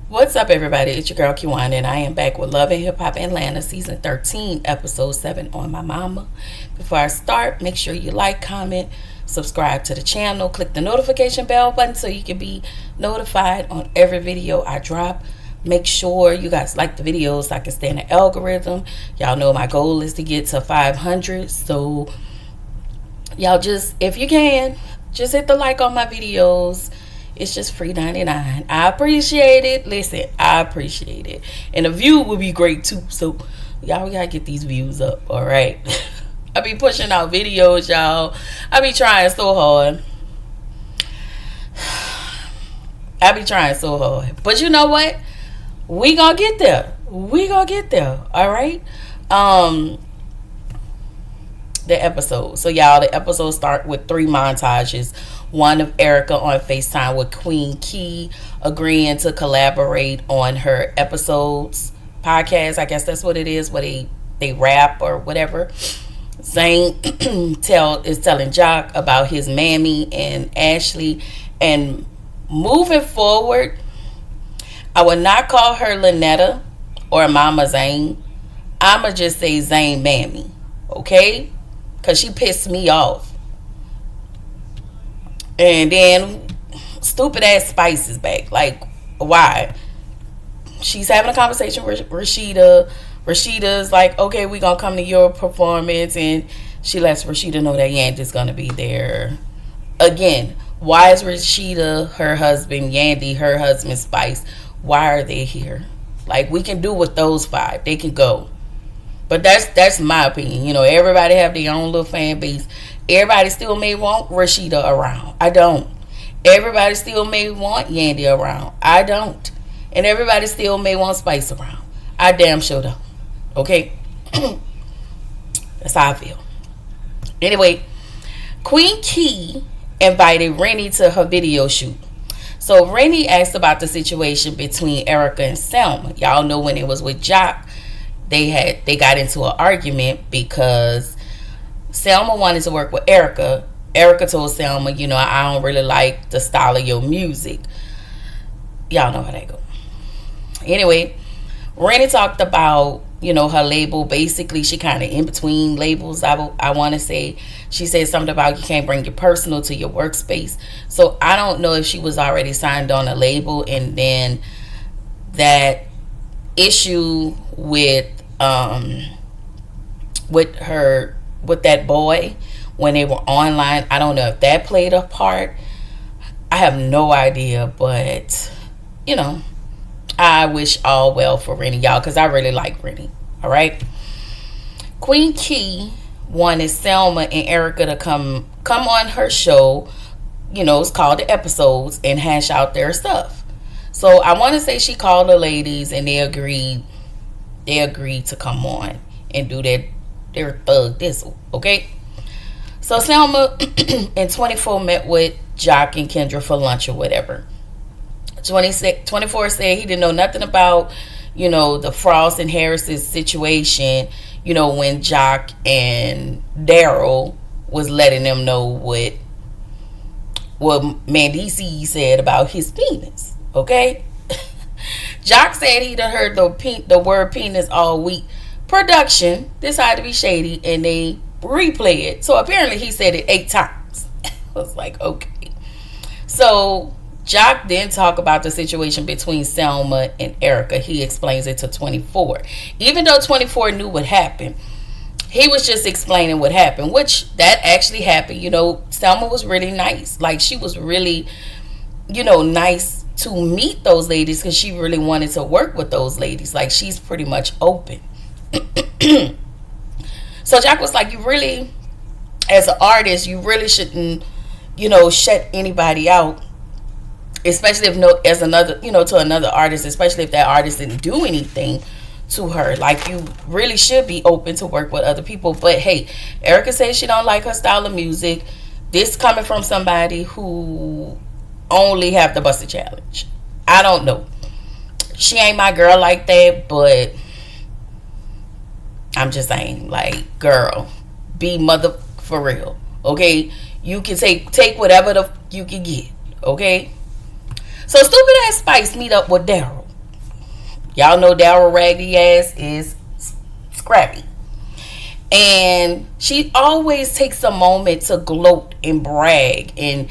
What's up, everybody? It's your girl Kiwana, and I am back with Love and Hip Hop Atlanta, season 13, episode 7 on my mama. Before I start, make sure you like, comment, subscribe to the channel, click the notification bell button so you can be notified on every video I drop. Make sure you guys like the videos so I can stay in the algorithm. Y'all know my goal is to get to 500, so y'all just, if you can, just hit the like on my videos. It's just free 99. I appreciate it. Listen, I appreciate it. And the view would be great too. So y'all, we gotta get these views up. All right. I be pushing out videos, y'all. I be trying so hard. I be trying so hard. But you know what? We gonna get there. We gonna get there. All right. The episode. So y'all, the episode start with 3 montages. One of Erica on FaceTime with Queen Key, agreeing to collaborate on her episodes, podcast. I guess that's what it is, where they rap or whatever. Zane is telling Jock about his mammy and Ashley. And moving forward, I would not call her Lynetta or Mama Zane. I'ma just say Zane Mammy. Okay? Because she pissed me off. And then stupid ass Spice is back. Like, why? She's having a conversation with Rashida. Rashida's like, okay, we gonna come to your performance, and she lets Rashida know that Yandy's gonna be there. Again, why is Rashida her husband, Yandy her husband, Spice? Why are they here? Like, we can do with those 5. They can go. But that's my opinion. You know, everybody have their own little fan base. Everybody still may want Rashida around. I don't. Everybody still may want Yandy around. I don't. And everybody still may want Spice around. I damn sure don't. Okay? That's how I feel. Anyway, Queen Key invited Rennie to her video shoot. So Rennie asked about the situation between Erica and Selma. Y'all know when it was with Jock, they got into an argument because Selma wanted to work with Erica. Erica told Selma, you know, I don't really like the style of your music. Y'all know how that go. Anyway, Rennie talked about, you know, her label. Basically, she kind of in between labels, I want to say. She said something about you can't bring your personal to your workspace. So I don't know if she was already signed on a label, and then that issue with that boy when they were online, I don't know if that played a part. I have no idea, but you know, I wish all well for Rennie, y'all, because I really like Rennie. All right. Queen Key wanted Selma and Erica to come on her show. You know, it's called The Episodes, and hash out their stuff. So I want to say she called the ladies, and they agreed. They agreed to come on and do their thug thistle. Okay. So Selma and 24 met with Jock and Kendra for lunch or whatever. 24 said he didn't know nothing about, you know, the Frost and Harris's situation, you know, when Jock and Daryl was letting them know what Mandisi said about his penis. Okay? Jock said he'd heard the word penis all week. Production decided to be shady, and they replay it. So apparently he said it 8 times. I was like, okay. So Jock then talk about the situation between Selma and Erica. He explains it to 24. Even though 24 knew what happened, he was just explaining what happened, which that actually happened. You know, Selma was really nice. Like, she was really, you know, nice to meet those ladies because she really wanted to work with those ladies. Like, she's pretty much open. So Jack was like, you really, as an artist, you really shouldn't, you know, shut anybody out, especially if as another, you know, to another artist, especially if that artist didn't do anything to her. Like, you really should be open to work with other people. But hey, Erica says she don't like her style of music. This coming from somebody who only have the Buster Challenge. I don't know. She ain't my girl like that, but I'm just saying, like, girl, be mother for real. Okay? You can take whatever you can get. Okay? So stupid ass Spice meet up with Daryl. Y'all know Daryl raggedy ass is scrappy. And she always takes a moment to gloat and brag. And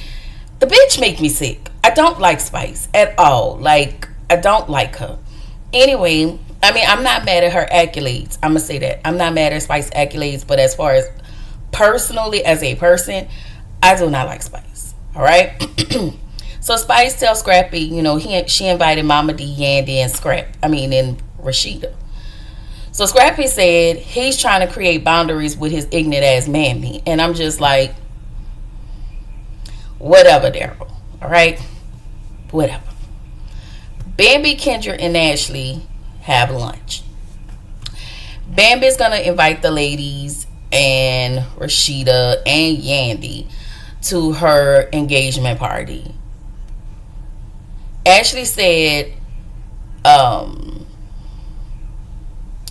the bitch make me sick. I don't like Spice at all. Like, I don't like her. Anyway, I mean, I'm not mad at her accolades. I'm going to say that. I'm not mad at Spice accolades. But as far as personally, as a person, I do not like Spice. All right? So Spice tells Scrappy, you know, she invited Mama D, Yandy, and and Rashida. So Scrappy said he's trying to create boundaries with his ignorant ass mammy. And I'm just like, whatever, Daryl. All right? Whatever. Bambi, Kendra, and Ashley have lunch. Bambi's going to invite the ladies and Rashida and Yandy to her engagement party. Ashley said,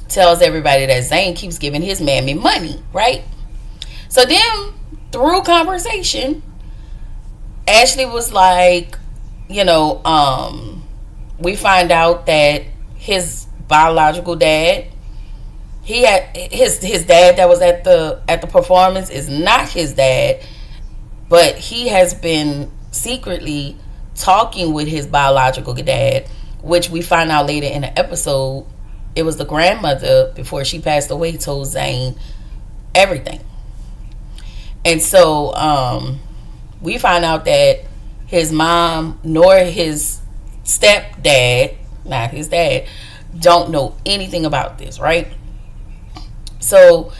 tells everybody that Zane keeps giving his mammy money, right? So then, through conversation, Ashley was like, you know, we find out that his biological dad, he had his dad that was at the performance is not his dad, but he has been secretly talking with his biological dad, which we find out later in the episode. It was the grandmother, before she passed away, told Zane everything. And so we find out that his mom nor his stepdad, not his dad, don't know anything about this, right? So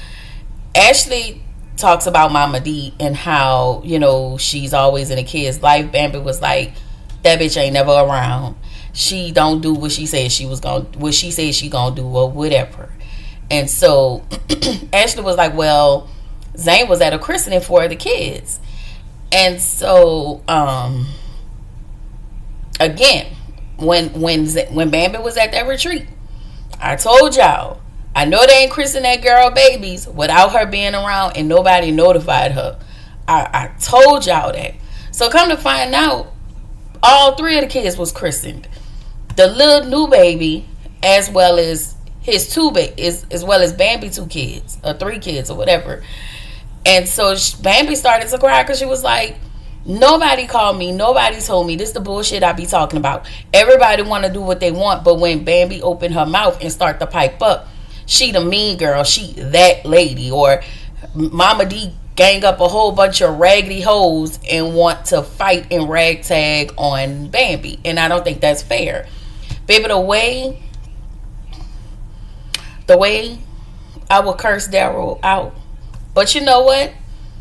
Ashley talks about Mama D and how, you know, she's always in a kid's life. Bambi was like, that bitch ain't never around. She don't do what she said she gonna do or whatever. And so Ashley was like, well, Zane was at a christening for the kids. And so again, when Bambi was at that retreat, I told y'all, I know they ain't christening that girl babies without her being around, and nobody notified her. I told y'all that. So come to find out, all three of the kids was christened. The little new baby, as well as his as well as Bambi 2 kids or 3 kids or whatever. And so Bambi started to cry because she was like, nobody called me, nobody told me. This is the bullshit I be talking about. Everybody want to do what they want, but when Bambi opened her mouth and start to pipe up, she the mean girl, she that lady. Or Mama D gang up a whole bunch of raggedy hoes and want to fight and ragtag on Bambi. And I don't think that's fair. Baby, the way I would curse Daryl out. But you know what?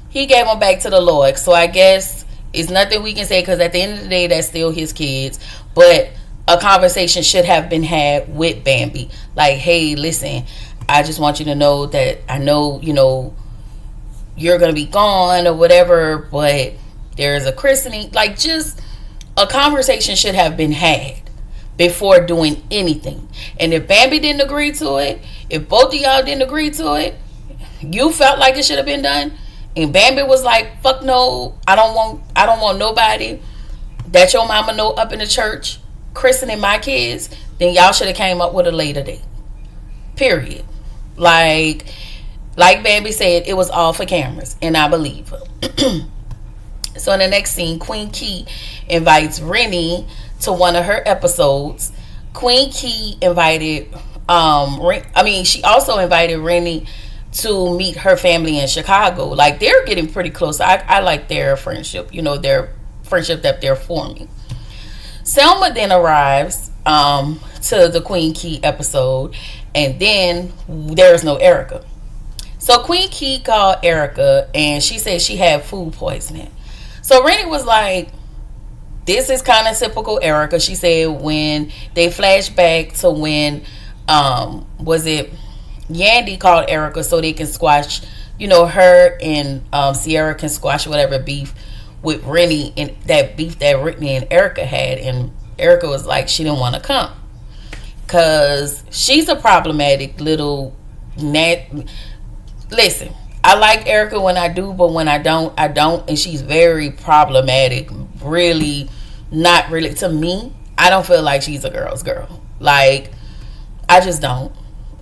He gave them back to the Lord. So I guess it's nothing we can say, because at the end of the day, that's still his kids. But a conversation should have been had with Bambi. Like, hey, listen, I just want you to know that I know, you know, you're going to be gone or whatever, but there's a christening. Like, just a conversation should have been had before doing anything. And if Bambi didn't agree to it, if both of y'all didn't agree to it, you felt like it should have been done, and Bambi was like, fuck no, I don't want nobody that your mama know up in the church christening my kids, then y'all should have came up with a later date. Period. Like Bambi said, it was all for cameras, and I believe her. So in the next scene, Queen Key invites Rennie to one of her episodes. Queen Key invited she also invited Rennie to meet her family in Chicago. Like, they're getting pretty close. I like their friendship, you know, their friendship that they're forming. Selma then arrives to the Queen Key episode, and then there's no Erica. So Queen Key called Erica, and she said she had food poisoning. So Rennie was like, this is kind of typical Erica. She said when they flash back to when Yandy called Erica so they can squash, you know, her and Sierra can squash whatever beef with Rennie, and that beef that Rennie and Erica had. And Erica was like, she didn't want to come because she's a problematic little listen, I like Erica when I do, but when I don't, I don't. And she's very problematic. Really, not really. To me, I don't feel like she's a girl's girl. Like, I just don't.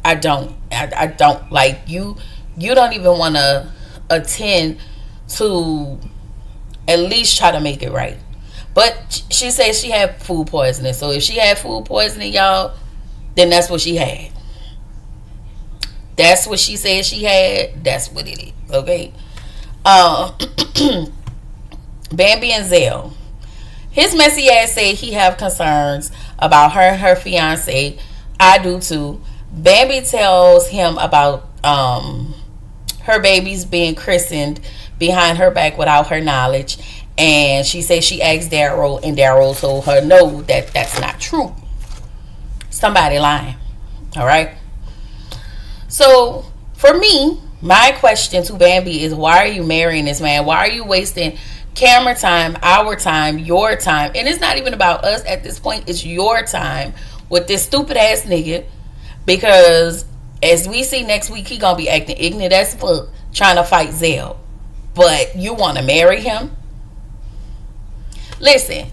I don't like you. You don't even want to attend to at least try to make it right. But she says she had food poisoning. So if she had food poisoning, y'all, then that's what she had. That's what she said she had. That's what it is. Okay. Um, Bambi and Zell. His messy ass said he have concerns about her and her fiance. I do too. Bambi tells him about her babies being christened behind her back without her knowledge. And she says she asked Daryl, and Daryl told her no, that's not true. Somebody lying. All right. So for me, my question to Bambi is, why are you marrying this man? Why are you wasting camera time, our time, your time? And it's not even about us at this point. It's your time with this stupid ass nigga. Because as we see next week, he gonna be acting ignorant as fuck, trying to fight Zell. But you want to marry him? Listen,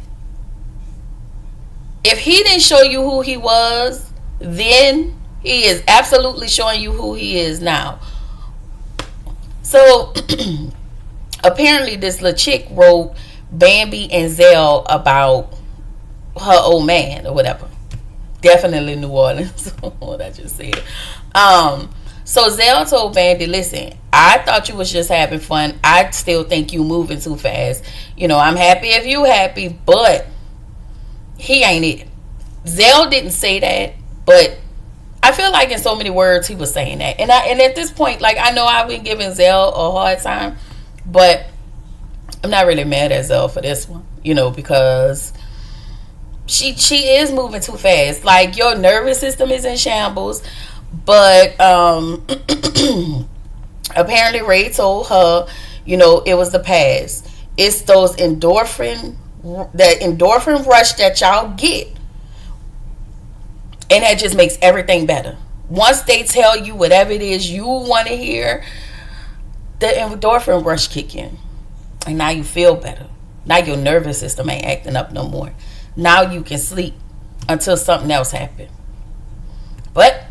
if he didn't show you who he was, then he is absolutely showing you who he is now. So apparently this little chick wrote Bambi and Zell about her old man or whatever. Definitely New Orleans. What I just said. So Zell told Bambi, listen, I thought you was just having fun. I still think you moving too fast. You know, I'm happy if you happy, but he ain't it. Zell didn't say that, but I feel like in so many words he was saying that. And at this point, like, I know I've been giving Zell a hard time, but I'm not really mad at Zell for this one, you know, because she is moving too fast. Like, your nervous system is in shambles. But apparently Ray told her, you know, it was the past. It's those that endorphin rush that y'all get, and that just makes everything better. Once they tell you whatever it is you want to hear, the endorphin rush kick in, and now you feel better. Now your nervous system ain't acting up no more. Now you can sleep until something else happens. But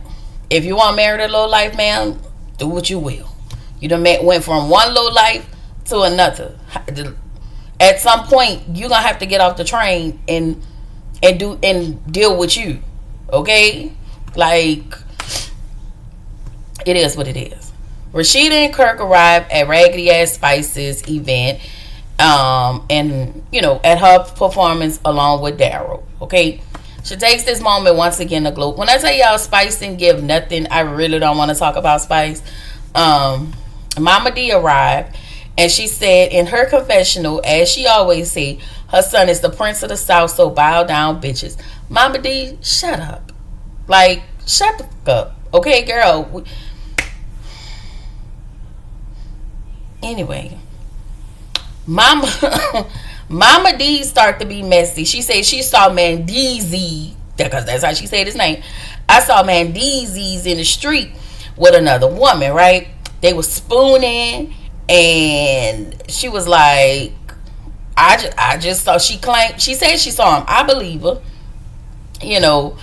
if you want to marry the low life man, do what you will. You done went from one low life to another. At some point, you're gonna have to get off the train and deal with you. Okay? Like, it is what it is. Rashida and Kirk arrived at Raggedy Ass Spice's event, and you know, at her performance along with Daryl. Okay? She takes this moment once again to gloat. When I tell y'all Spice didn't give nothing, I really don't want to talk about Spice. Momma D arrived, and she said in her confessional, as she always say, her son is the prince of the South, so bow down, bitches. Momma D, shut up. Like, shut the fuck up. Okay, girl. Anyway, Mama D start to be messy. She said she saw Mandeezy, because that's how she said his name. I saw Mandeezy's in the street with another woman, right? They were spooning, and she was like, I just saw, she said she saw him. I believe her, you know.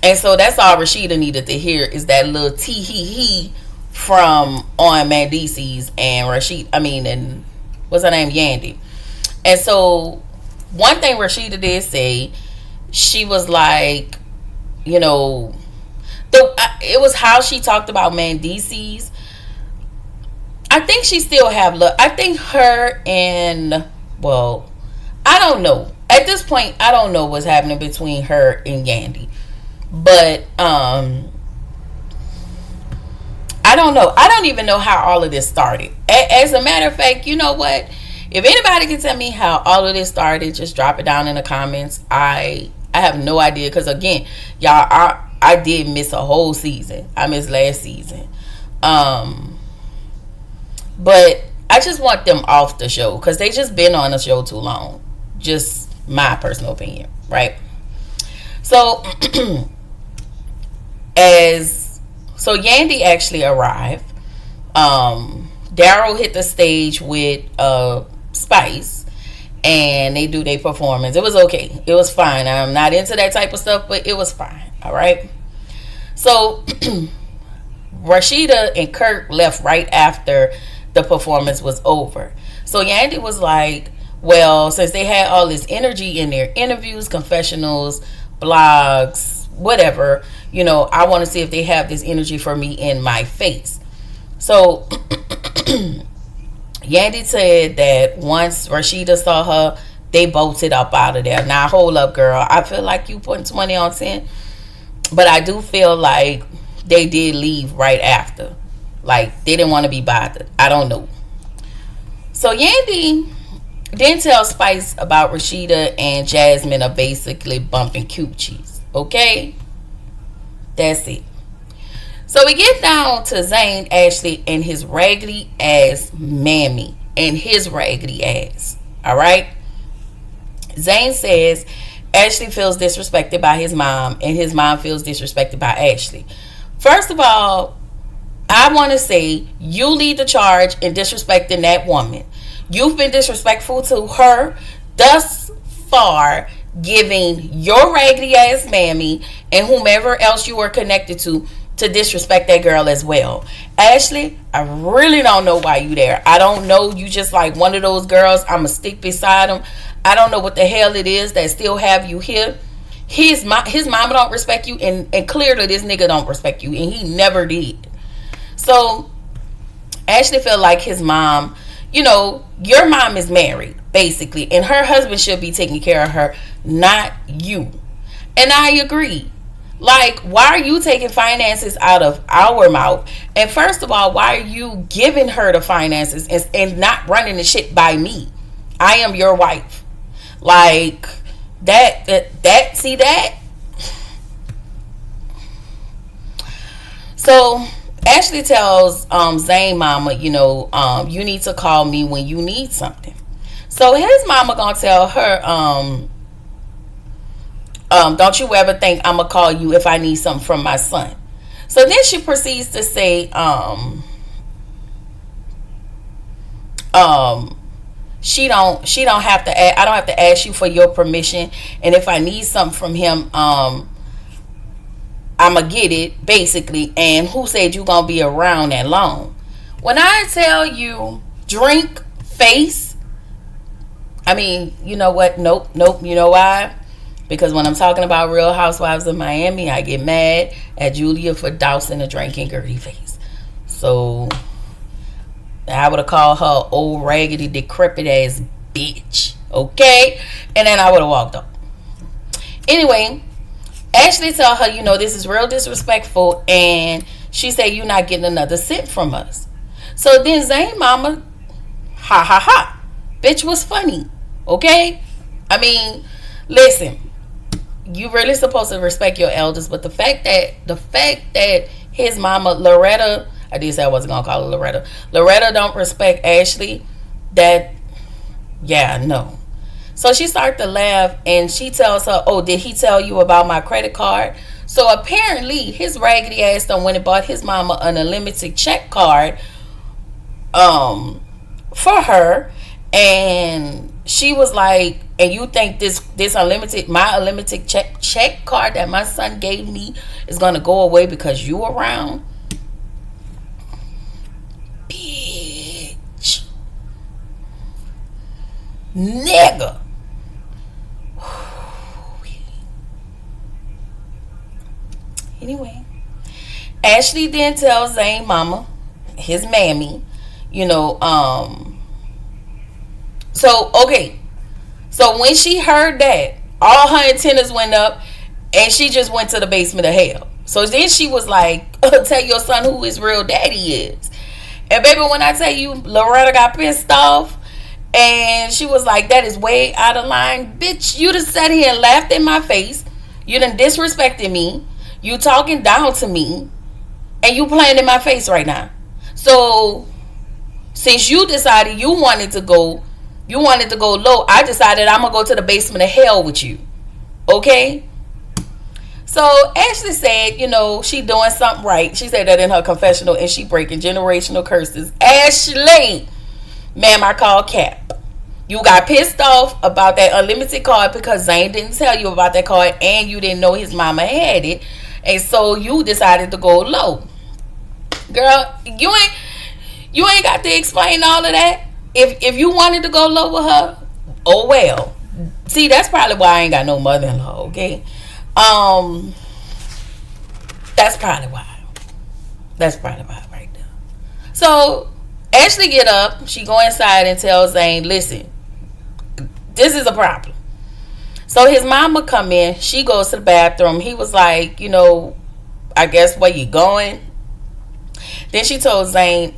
And so that's all Rashida needed to hear, is that little tee hee hee from on Mandeezy's and and what's her name, Yandy. And so one thing Rashida did say, she was like, you know, it was how she talked about Mandeezy's. I think she still have love. I think her and, well, I don't know. At this point, I don't know what's happening between her and Yandy. But I don't know. I don't even know how all of this started. As a matter of fact, you know what? If anybody can tell me how all of this started, just drop it down in the comments. I have no idea, because again, y'all, I did miss a whole season. I missed last season. But I just want them off the show, because they just been on the show too long. Just my personal opinion, right? So So Yandy actually arrived. Daryl hit the stage with Spice, and they do their performance. It was okay. It was fine. I'm not into that type of stuff, but it was fine. All right. So Rashida and Kirk left right after the performance was over. So Yandy was like, well, since they had all this energy in their interviews, confessionals, blogs, whatever, I want to see if they have this energy for me in my face. So Yandy said that once Rashida saw her, they bolted up out of there. Now, hold up, girl. I feel like you putting 20 on 10. But I do feel like they did leave right after. Like, they didn't want to be bothered. I don't know. So, Yandy didn't tell Spice about Rashida and Jasmine are basically bumping coochies. Okay? That's it. So, we get down to Zane, Ashley, and his raggedy ass mammy. And his raggedy ass. Alright? Zane says Ashley feels disrespected by his mom, and his mom feels disrespected by Ashley. First of all, I want to say you lead the charge in disrespecting that woman. You've been disrespectful to her thus far, giving your raggedy ass mammy and whomever else you are connected to disrespect that girl as well. Ashley, I really don't know why you there. I don't know. You just like one of those girls. I'ma stick beside him. I don't know what the hell it is that still have you here. His mama don't respect you, and clearly this nigga don't respect you, and he never did. So Ashley felt like his mom, your mom is married, basically, and her husband should be taking care of her, not you. And I agree. Like, why are you taking finances out of our mouth? And first of all, why are you giving her the finances and not running the shit by me? I am your wife. Like, see that? So, Ashley tells Zane mama, you need to call me when you need something. So, his mama gonna tell her, don't you ever think I'm gonna call you if I need something from my son. So then she proceeds to say, she don't have to. I don't have to ask you for your permission, and if I need something from him, I'ma get it, basically. And who said you gonna be around that long? When I tell you, drink face. I mean, you know what? Nope. You know why? Because when I'm talking about Real Housewives of Miami, I get mad at Julia for dousing a drink in Gertie face. So I would have called her old raggedy decrepit ass bitch. Okay? And then I would have walked up. Anyway, Ashley tell her, this is real disrespectful, and she said you're not getting another cent from us. So then Zane mama, ha ha ha, bitch was funny. Okay? I mean, listen. You really supposed to respect your elders, but the fact that his mama Loretta, I did say I wasn't gonna call her Loretta don't respect Ashley, no. So she started to laugh, and she tells her, oh, did he tell you about my credit card? So apparently his raggedy ass done went and bought his mama an unlimited check card for her, and she was like, and you think this my unlimited check card that my son gave me is gonna go away because you around? Bitch. Nigga. Anyway, Ashley then tells Zane mama, his mammy, so when she heard that, all her antennas went up, and she just went to the basement of hell. So then she was like, tell your son who his real daddy is. And baby, when I tell you, Loretta got pissed off, and she was like, that is way out of line. Bitch, you done sat here and laughed in my face. You done disrespected me. You talking down to me. And you playing in my face right now. So, since you decided you wanted to go low, I decided I'm going to go to the basement of hell with you. Okay? So, Ashley said, she doing something right. She said that in her confessional, and she breaking generational curses. Ashley, ma'am, I call cap. You got pissed off about that unlimited card because Zane didn't tell you about that card, and you didn't know his mama had it. And so you decided to go low. Girl, you ain't got to explain all of that. If you wanted to go low with her, oh well. See, that's probably why I ain't got no mother-in-law, okay? That's probably why. That's probably why right there. So Ashley get up, she go inside and tell Zane, listen, this is a problem. So his mama come in, she goes to the bathroom. He was like, I guess where you going? Then she told Zane,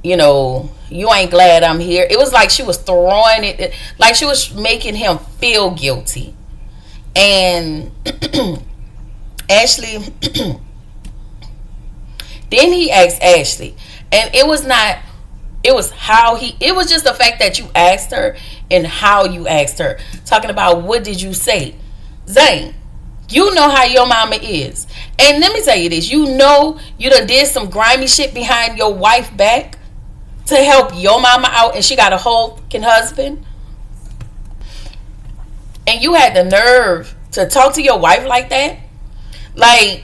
you ain't glad I'm here. It was like she was throwing it, like she was making him feel guilty. And Ashley, then he asked Ashley, and it was just the fact that you asked her and how you asked her, talking about what did you say. Zane, you know how your mama is. And let me tell you this, you done did some grimy shit behind your wife back to help your mama out, and she got a whole fucking husband. And you had the nerve to talk to your wife like that? Like,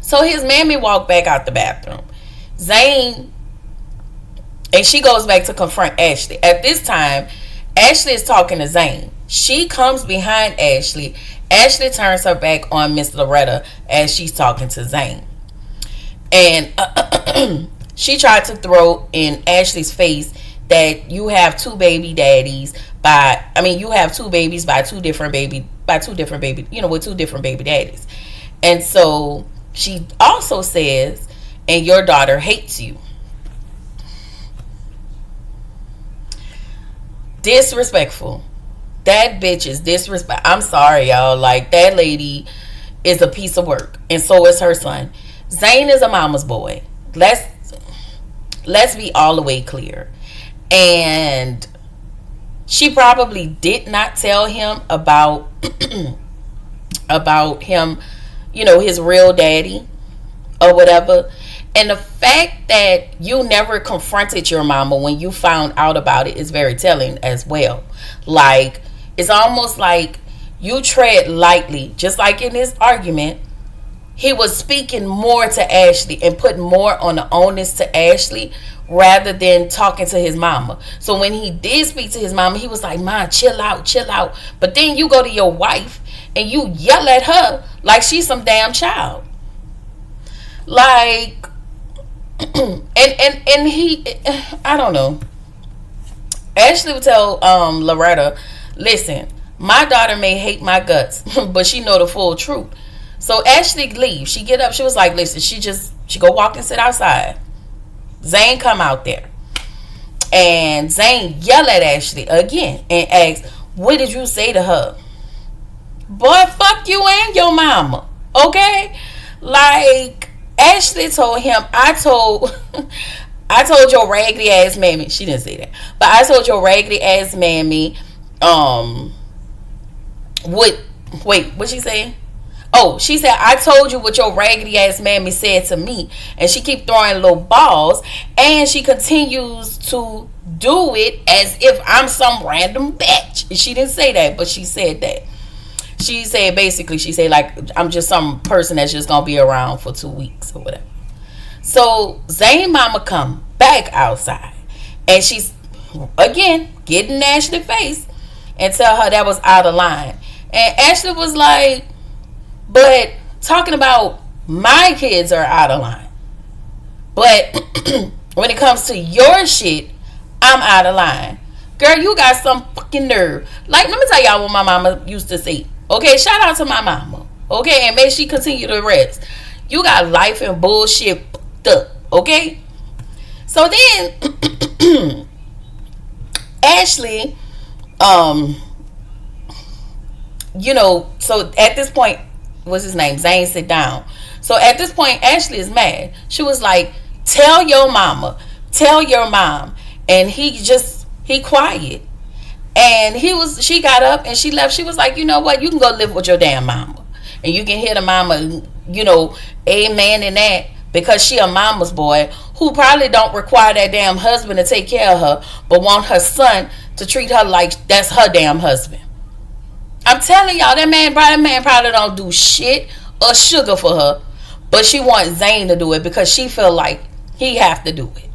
so his mammy walked back out the bathroom. Zane, and she goes back to confront Ashley. At this time, Ashley is talking to Zane. She comes behind Ashley. Ashley turns her back on Miss Loretta as she's talking to Zane. And she tried to throw in Ashley's face that you have two baby daddies you have two babies with two different baby daddies. And so she also says, and your daughter hates you. Disrespectful. That bitch is disrespect. I'm sorry, y'all. Like, that lady is a piece of work, and so is her son. Zane is a mama's boy. Let's be all the way clear. And she probably did not tell him about him, his real daddy or whatever. And the fact that you never confronted your mama when you found out about it is very telling as well. Like, it's almost like you tread lightly. Just like in this argument, he was speaking more to Ashley and putting more on the onus to Ashley rather than talking to his mama. So when he did speak to his mama, he was like, "Mom, chill out." But then you go to your wife and you yell at her like she's some damn child. Like, and he, I don't know. Ashley would tell Loretta, listen, my daughter may hate my guts, but she know the full truth. So Ashley leaves. She get up. She was like, listen, she go walk and sit outside. Zane come out there. And Zane yell at Ashley again and asks, what did you say to her? Boy, fuck you and your mama. Okay? Like, Ashley told him, I told your raggedy ass mammy. She didn't say that. But I told your raggedy ass mammy, what she say? Oh, she said, I told you what your raggedy ass mammy said to me. And she keep throwing little balls. And she continues to do it as if I'm some random bitch. She didn't say that, but she said that. She said, basically, like, I'm just some person that's just going to be around for 2 weeks or whatever. So, Zane mama come back outside. And she's, again, getting Ashley's face and tell her that was out of line. And Ashley was like, but talking about my kids are out of line. But when it comes to your shit, I'm out of line. Girl, you got some fucking nerve. Like, let me tell y'all what my mama used to say. Okay, shout out to my mama. Okay, and may she continue to rest. You got life and bullshit fucked up. Okay? So then, Ashley, so at this point, what's his name? Zane sit down. So at this point, Ashley is mad. She was like, tell your mama, tell your mom. And he quiet. And she got up and she left. She was like, you know what? You can go live with your damn mama. And you can hear the mama, amen in that. Because she a mama's boy who probably don't require that damn husband to take care of her, but want her son to treat her like that's her damn husband. I'm telling y'all, that man probably don't do shit or sugar for her, but she wants Zane to do it because she feel like he have to do it,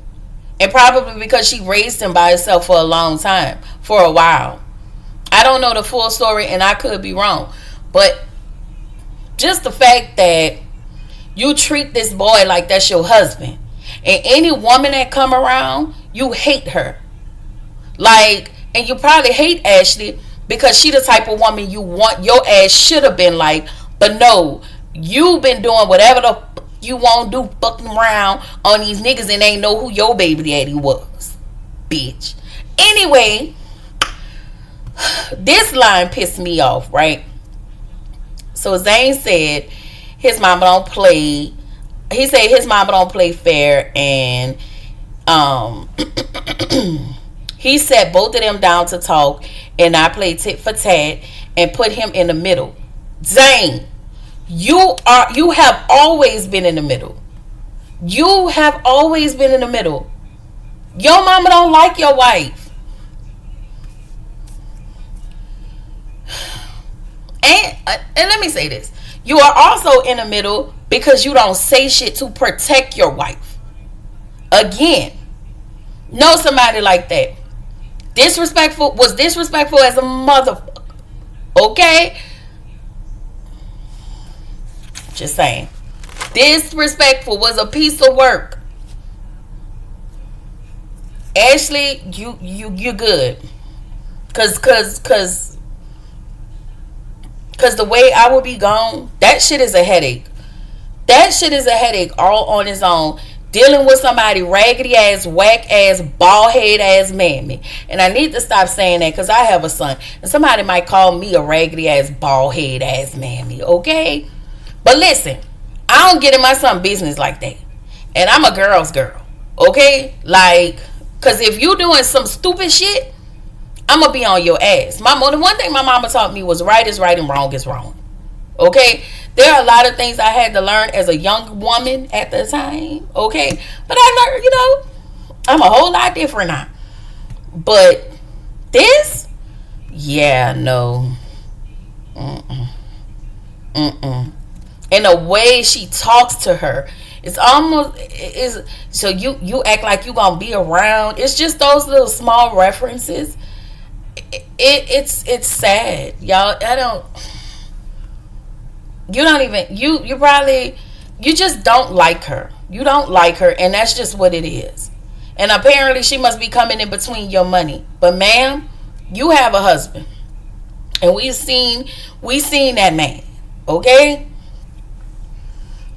and probably because she raised him by herself for a long time, for a while. I don't know the full story, and I could be wrong, but just the fact that you treat this boy like that's your husband, and any woman that come around, you hate her. Like, and you probably hate Ashley because she the type of woman you want your ass should have been like, but no, you been doing whatever the you want to do, fucking around on these niggas and ain't know who your baby daddy was, bitch. Anyway, this line pissed me off, right? So Zane said his mama don't play. He said his mama don't play fair, and he sat both of them down to talk, and I played tit for tat and put him in the middle. Zane, you have always been in the middle. You have always been in the middle. Your mama don't like your wife. And let me say this. You are also in the middle because you don't say shit to protect your wife. Again, know somebody like that. Was disrespectful as a motherfucker. Okay? Just saying. Disrespectful, was a piece of work. Ashley, you good. Cause the way I would be gone, that shit is a headache. That shit is a headache all on its own. Dealing with somebody raggedy ass, whack ass, bald head ass mammy. And I need to stop saying that because I have a son. And somebody might call me a raggedy ass, bald head ass mammy. Okay? But listen, I don't get in my son's business like that. And I'm a girl's girl. Okay? Like, because if you doing some stupid shit, I'm going to be on your ass. The one thing my mama taught me was right is right and wrong is wrong. Okay? There are a lot of things I had to learn as a young woman at the time. Okay? But I learned, I'm a whole lot different now. But this? Yeah, no. And the way she talks to her, it's almost so you act like you gonna be around. It's just those little small references. It's sad, y'all. You just don't like her. You don't like her, and that's just what it is. And apparently she must be coming in between your money. But ma'am, you have a husband, and we seen that man. Okay,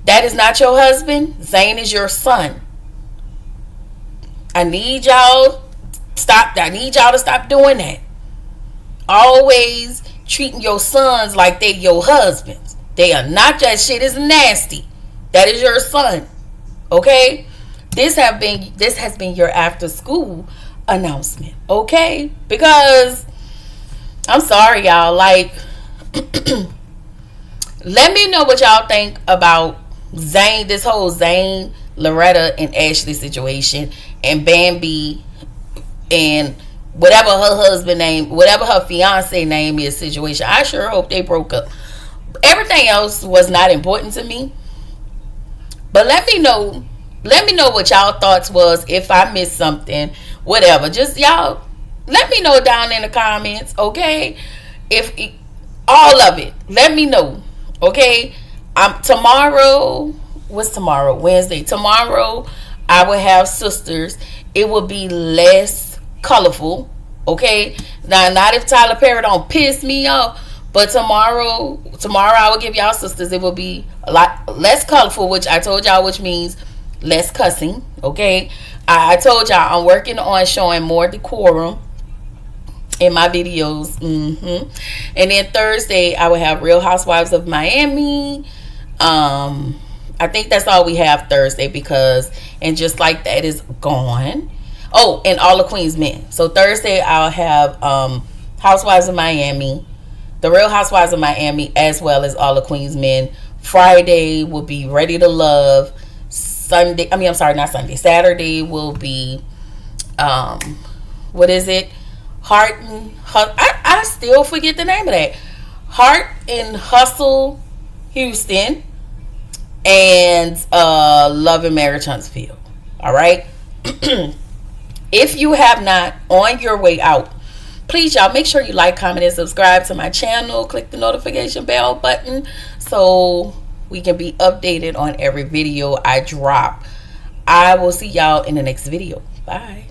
that is not your husband. Zane is your son. I need y'all to stop doing that. Always treating your sons like they your husbands. They are not. That shit is nasty. That is your son. Okay? This has been your after school announcement. Okay? Because I'm sorry, y'all. Like, let me know what y'all think about Zane, this whole Zane, Loretta, and Ashley situation, and Bambi, and whatever her husband name, whatever her fiance name is situation. I sure hope they broke up. Everything else was not important to me. But let me know what y'all thoughts was. If I missed something, whatever. Just y'all let me know down in the comments, okay? If all of it, let me know. Okay? Tomorrow, what's tomorrow? Wednesday. Tomorrow I will have sisters. It will be less colorful. Okay? Now, not if Tyler Perry don't piss me off, but tomorrow I will give y'all sisters. It will be a lot less colorful, which I told y'all, which means less cussing. Okay? I told y'all I'm working on showing more decorum in my videos. And then Thursday I will have Real Housewives of Miami. I think that's all we have Thursday, because and just like that is gone. Oh, and All the Queen's Men. So Thursday I'll have Housewives of Miami, the Real Housewives of Miami, as well as All the Queen's Men. Friday will be Ready to Love. Saturday will be what is it? I still forget the name of that. Heart and Hustle Houston, and Love and Marriage Huntsville. All right. If you have not, on your way out, please y'all make sure you like, comment, and subscribe to my channel. Click the notification bell button so we can be updated on every video I drop. I will see y'all in the next video. Bye.